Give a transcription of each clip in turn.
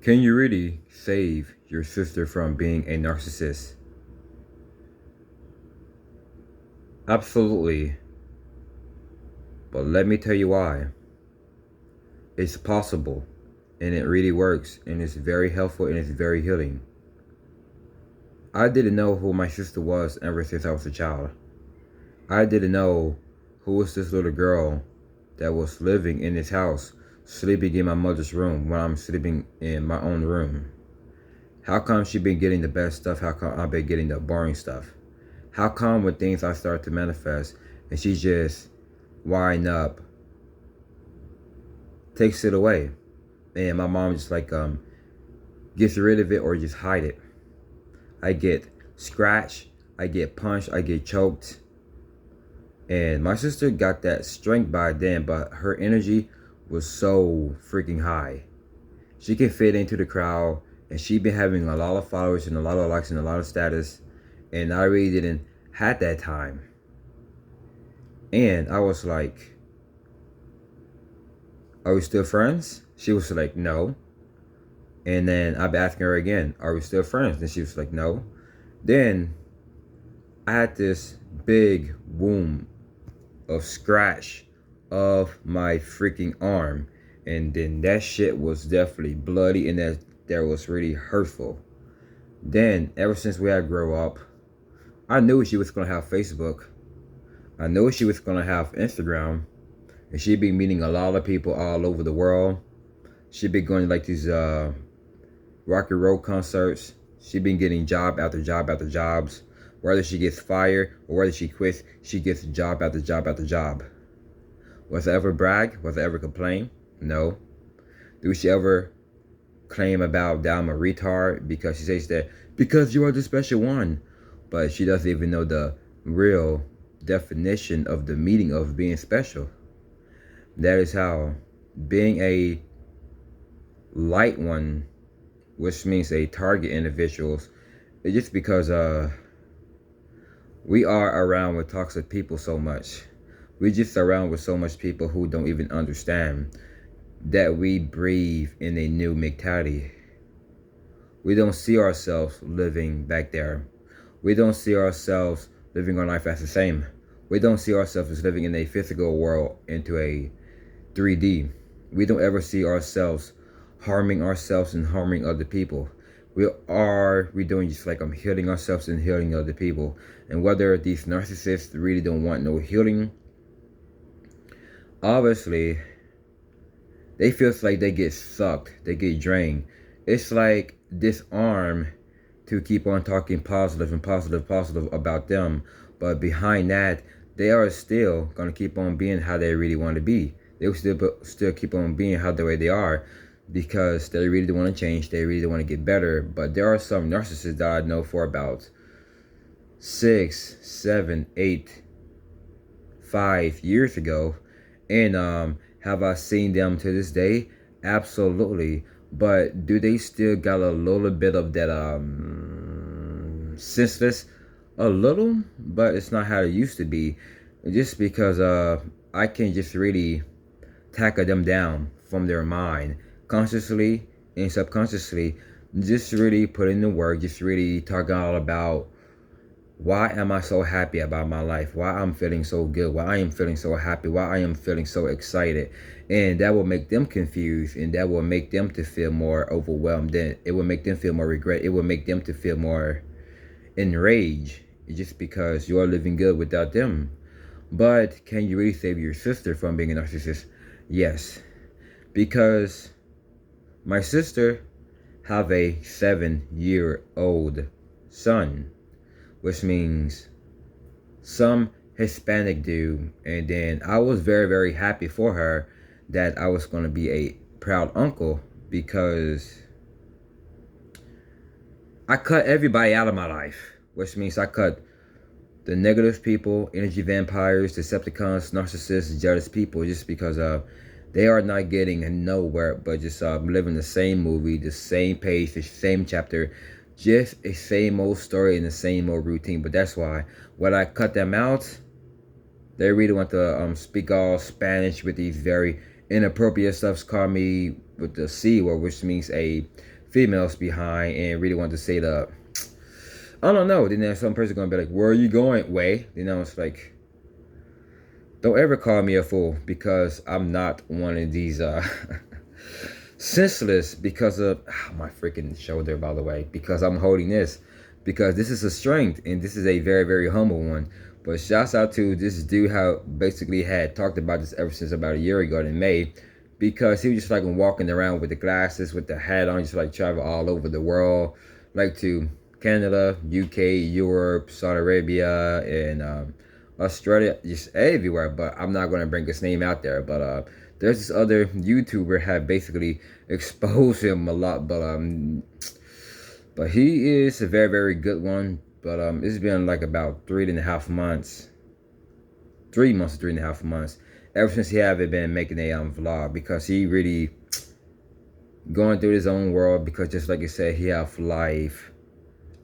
Can you really save your sister from being a narcissist? Absolutely. But let me tell you why. It's possible, and it really works, and it's very helpful, and it's very healing. I didn't know who my sister was ever since I was a child. I didn't know who was this little girl that was living in this house, sleeping in my mother's room when I'm sleeping in my own room. How come she been getting the best stuff? How come I've been getting the boring stuff? How come when things I start to manifest and she just wind up, takes it away, and my mom just like gets rid of it or just hide it. I get scratched, I get punched, I get choked. And my sister got that strength by then, but her energy was so freaking high. She can fit into the crowd, and she been having a lot of followers and a lot of likes and a lot of status, and I really didn't have that time. And I was like, are we still friends? She was like, no. And then I've been asking her again, are we still friends? And she was like, no. Then I had this big wound of scratch of my freaking arm, and then that shit was definitely bloody, and that was really hurtful. Then ever since we had grow up, I knew she was gonna have Facebook. I knew she was gonna have Instagram, and she'd be meeting a lot of people all over the world. She'd be going to like these rock and roll concerts. She'd been getting job after job after jobs. Whether she gets fired or whether she quits, she gets job after job after job. Was I ever brag? Was I ever complain? No. Do she ever claim about that I'm a retard because she says that because you are the special one? But she doesn't even know the real definition of the meaning of being special. That is how being a light one, which means a target individuals, it's just because we are around with toxic people so much. We just around with so much people who don't even understand that we breathe in a new mentality. We don't see ourselves living back there. We don't see ourselves living our life as the same. We don't see ourselves as living in a physical world into a 3D. We don't ever see ourselves harming ourselves and harming other people. We're doing just like healing ourselves and healing other people. And whether these narcissists really don't want no healing, obviously they feel like they get sucked, they get drained. It's like disarm to keep on talking positive and positive about them, but behind that they are still gonna keep on being how they really want to be. They will still keep on being how the way they are, because they really don't want to change, they really don't want to get better. But there are some narcissists that I know for about 6, 7, 8, 5 years ago, and have I seen them to this day? Absolutely. But do they still got a little bit of that senseless? A little, but it's not how it used to be. Just because I can just really tackle them down from their mind, consciously and subconsciously. Just really put in the work, just really talking all about why am I so happy about my life, why I'm feeling so good, why I am feeling so happy, why I am feeling so excited. And that will make them confused, and that will make them to feel more overwhelmed. Then it will make them feel more regret. It will make them to feel more enraged, just because you are living good without them. But can you really save your sister from being a narcissist? Yes, because my sister have a 7-year-old son, which means some Hispanic dude. And then I was very, very happy for her that I was going to be a proud uncle, because I cut everybody out of my life, which means I cut the negative people, energy vampires, Decepticons, narcissists, jealous people, just because they are not getting nowhere but just living the same movie, the same page, the same chapter, just a same old story and the same old routine. But that's why when I cut them out, they really want to speak all Spanish with these very inappropriate stuff's called me with the C word, which means a female's behind, and really want to say the, I don't know. Then there's some person gonna be like, where are you going? Way. Then I was like, don't ever call me a fool, because I'm not one of these senseless, because of my freaking shoulder, by the way, because I'm holding this, because this is a strength, and this is a very, very humble one. But shouts out to this dude how basically had talked about this ever since about a year ago in May, because he was just like walking around with the glasses, with the hat on, just like travel all over the world, like to Canada, UK, Europe, Saudi Arabia, and Australia, just everywhere. But I'm not gonna bring his name out there. But there's this other YouTuber have basically exposed him a lot. But he is a very, very good one. But it's been like about 3.5 months, 3.5 months, ever since he haven't been making a vlog, because he really going through his own world. Because just like I said, he have life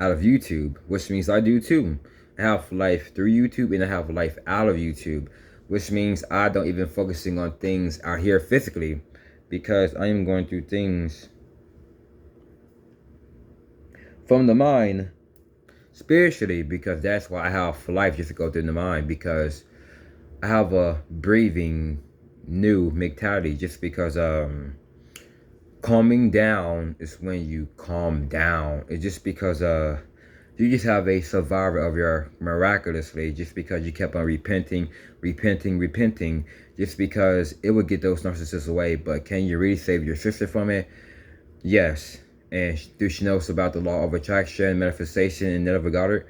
out of YouTube, which means I do too. I have life through YouTube, and I have life out of YouTube, which means I don't even focusing on things out here physically, because I am going through things from the mind spiritually, because that's why I have life just to go through the mind, because I have a breathing new mentality, just because calming down is when you calm down. It's just because you just have a survivor of your miraculously, just because you kept on repenting, just because it would get those narcissists away. But can you really save your sister from it? Yes. And do she knows about the law of attraction, manifestation, and never got her?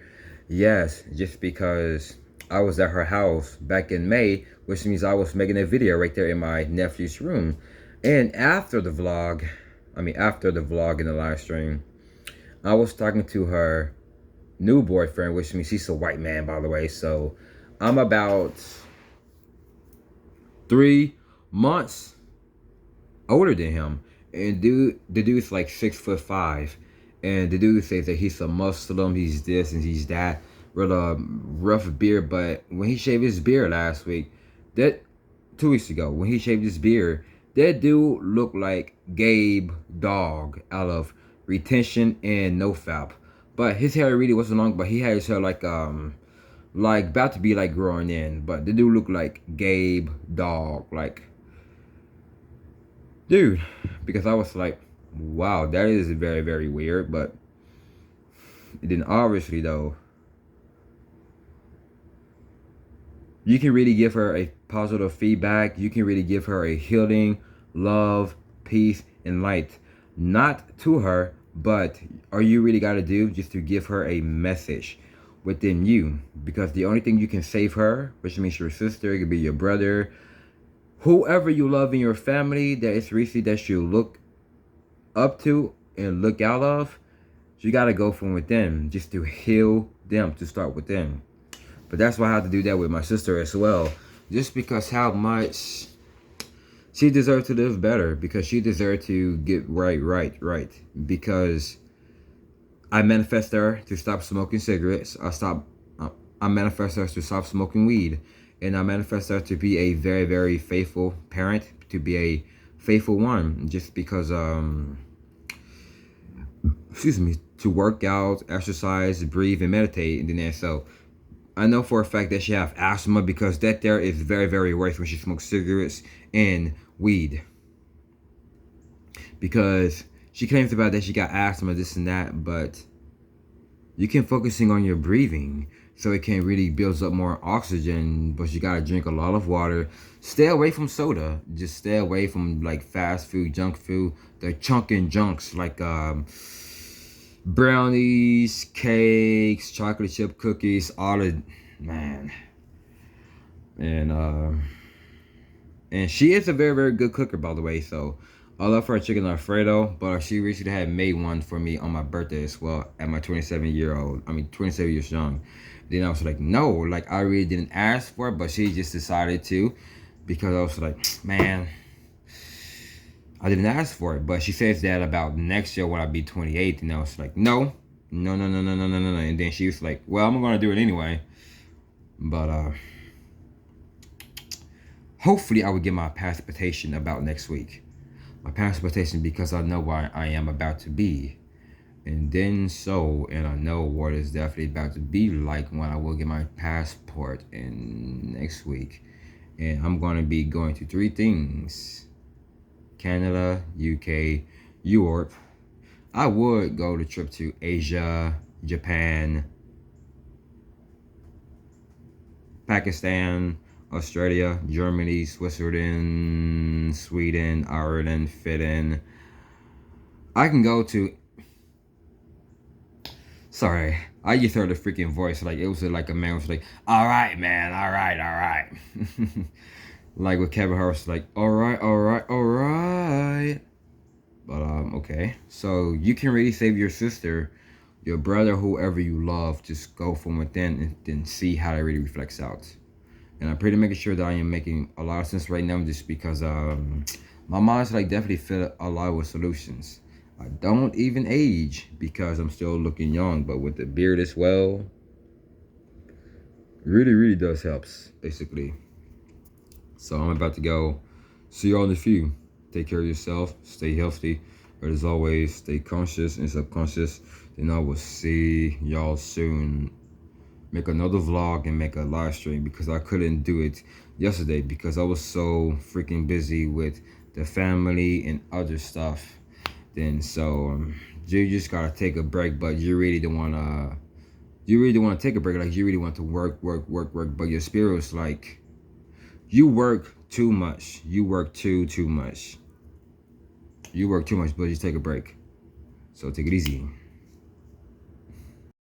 Yes, just because I was at her house back in May, which means I was making a video right there in my nephew's room. And after the vlog in the live stream, I was talking to her new boyfriend, which means he's a white man, by the way. So I'm about 3 months older than him. And the dude's like 6'5", and the dude says that he's a Muslim, he's this and he's that, with a rough beard. But when he shaved his beard last week, 2 weeks ago, when he shaved his beard, that dude looked like Gabe Dog out of Retention and NoFap. But his hair really wasn't long, but he had his hair like about to be like growing in. But the dude looked like Gabe Dog, like, dude, because I was like, wow, that is very, very weird. But then obviously though, you can really give her a positive feedback. You can really give her a healing, love, peace, and light. Not to her, but all you really got to do just to give her a message within you. Because the only thing you can save her, which means your sister, it could be your brother, whoever you love in your family that is recently that you look up to and look out of, you got to go from within just to heal them, to start within. But that's why I had to do that with my sister as well, just because how much she deserved to live better, because she deserved to get right. Because I manifest her to stop smoking cigarettes. I manifest her to stop smoking weed. And I manifest her to be a very, very faithful parent, to be a faithful one, just because, to work out, exercise, breathe, and meditate. And then so I know for a fact that she have asthma, because that there is very, very worse when she smokes cigarettes and weed. Because she claims about that she got asthma, this and that, but you can focusing on your breathing, so it can really builds up more oxygen. But you gotta drink a lot of water. Stay away from soda. Just stay away from like fast food, junk food, the chunkin' junks like brownies, cakes, chocolate chip cookies, all of, man. And she is a very, very good cooker, by the way. So I love her chicken Alfredo, but she recently had made one for me on my birthday as well, at my 27 years young. Then I was like, no, like I really didn't ask for it, but she just decided to, because I was like, man, I didn't ask for it. But she says that about next year when I be 28, and I was like, no. And then she was like, well, I'm gonna do it anyway. But hopefully I will get my transportation about next week. My transportation, because I know where I am about to be. And then and I know what it's definitely about to be like when I will get my passport in next week. And I'm going to be going to 3 things: Canada, UK, Europe. I would go the trip to Asia, Japan, Pakistan, Australia, Germany, Switzerland, Sweden, Ireland, Finland. I can go to... Sorry, I just heard a freaking voice. Like, it was like a man was like, all right, man, all right, all right. Like with Kevin Hart, like, all right, all right, all right. But, okay. So you can really save your sister, your brother, whoever you love. Just go from within and then see how it really reflects out. And I'm pretty making sure that I am making a lot of sense right now, just because my mind's like definitely fit a lot with solutions. I don't even age because I'm still looking young, but with the beard as well, really, really does helps, basically. So I'm about to go. See y'all in a few. Take care of yourself. Stay healthy. But as always, stay conscious and subconscious. And I will see y'all soon. Make another vlog and make a live stream, because I couldn't do it yesterday because I was so freaking busy with the family and other stuff. Then you just gotta take a break, but you really don't wanna take a break. Like, you really want to work, but your spirit was like, you work too much. You work too much. You work too much, but just take a break. So take it easy.